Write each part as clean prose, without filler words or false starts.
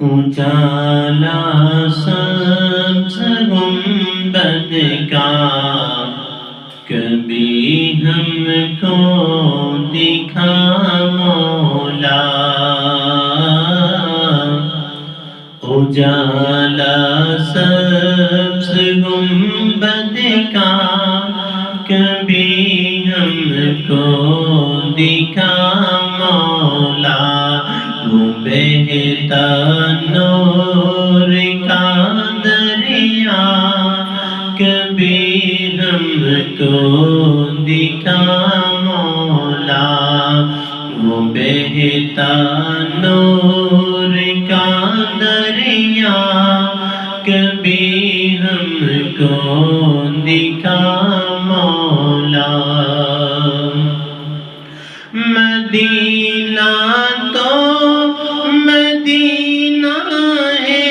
اجالا سبز گنبد کا کبھی ہم کو دکھا مولا، اجالا سبز گنبد کا کبھی ہم کو دکھا مولا، وہ بہتا نور کا دریا کبھی ہم کو دکھا مولا، وہ بہتا نور کا دریا کبھی ہم کو دکھا مولا۔ مدینہ تو مدینہ ہے،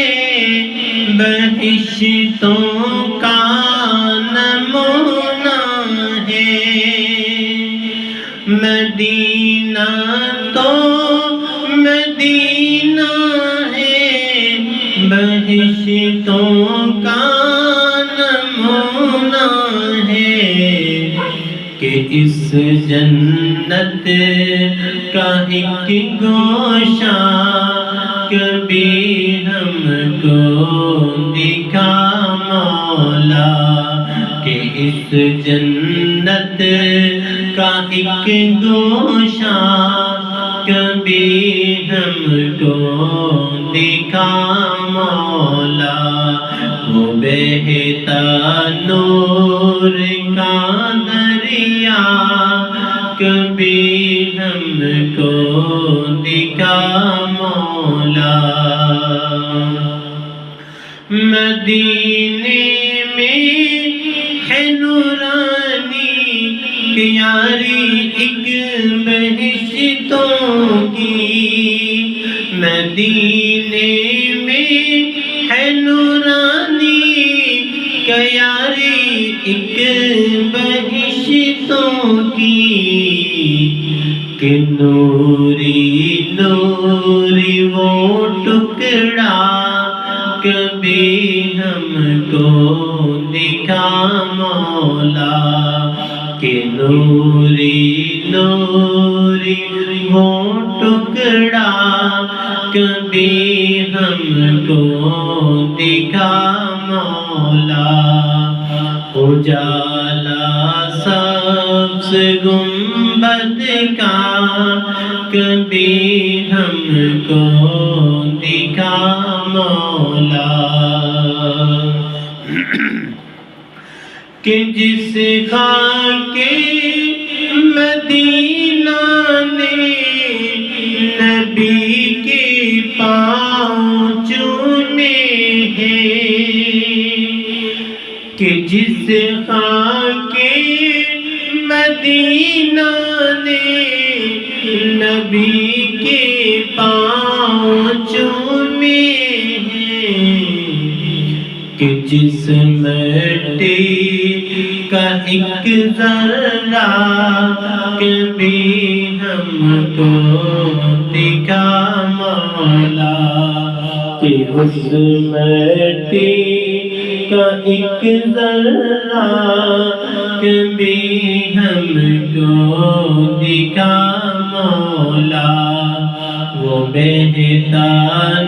بہشتوں کا نمونہ ہے۔ مدینہ تو مدینہ ہے، بہشتوں کا نمونہ ہے، کہ اس جنت کا ایک گوشہ کبھی ہم کو دکھا مولا، کہ اس جنت کا ایک گوشہ کبھی ہم کو دکھا مولا، وہ بہتا نور کا دریا کبھی ہم کو دکھا مولا۔ مدینے میں ہے نورانی یاری ایک بہشتوں کی، مدینے میں ہے نورانی یاری ایک بہشتوں کی، کہ نوری نوری وہ ٹکڑا کبھی ہم کو دکھا مولا، کہ نوری نوری وہ ٹکڑا کبھی ہم کو دکھا مولا، اجالا سبز گنبد کا کبھی ہم کو دکھا مولا، کہ جس خاک مدینہ نے نبی کے پاؤں چومے ہیں، کہ جس خاک مدینہ نے نبی کے پاؤں چومے ہیں، کہ جس مٹی کا ایک ذرہ کبھی ہم کو دکھا مولا، کہ اس مٹی کا ایک ذرہ کبھی ہم کو دکھا مولا، وہ بہتا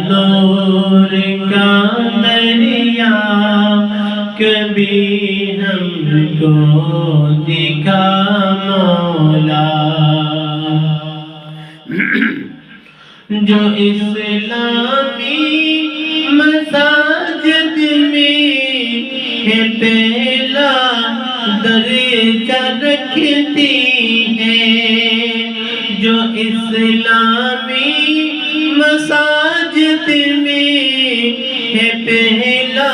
نور کا دریا کبھی ہم کو دکھا مولا۔ جو اسلامی مساجد میں ہے پہلا درجہ رکھتی ہے، جو اسلامی مساجد میں ہے پہلا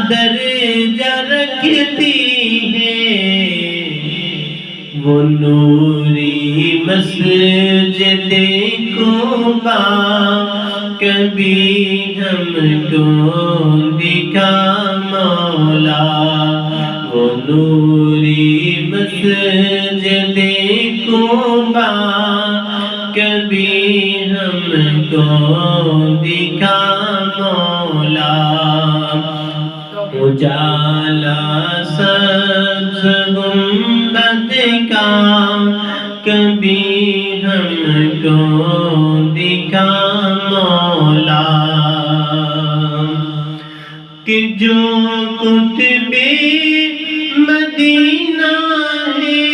درجہ رکھتی ہے، وہ نوری مسجد قبا کبھی ہم کو دکھا مولا، وہ نوری مسجد قبا کبھی ہم کو دکھا اجالا سبز گنبد کا کبھی ہم کو دکھا مولا، کہ جو قطب مدینہ ہے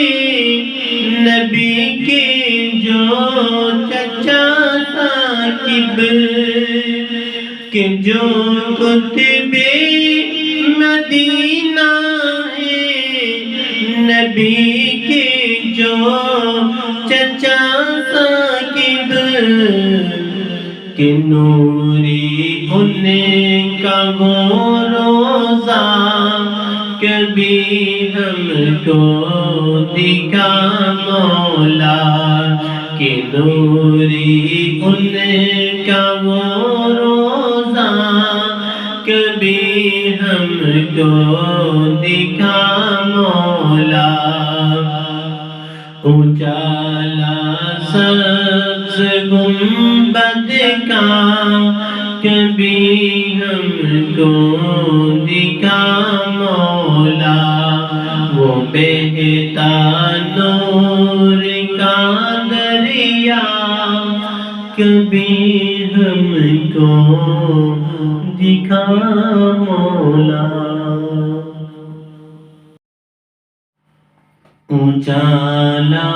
نبی کے جو چچا ثاقب، کہ جو قطب مدینہ ہے نبی کے جو چچا ثاقب، کہ نوری ان کا وہ روزہ کبھی ہم کو دکھا مولا، کہ نوری ان کا وہ روزہ کبھی ہم کو دکھا مولا، اجالا سبز گنبد کا کبھی ہم کو دکھا مولا، وہ بہتا نور کا دریا کبھی ہم کو دکھا مولا، اجالا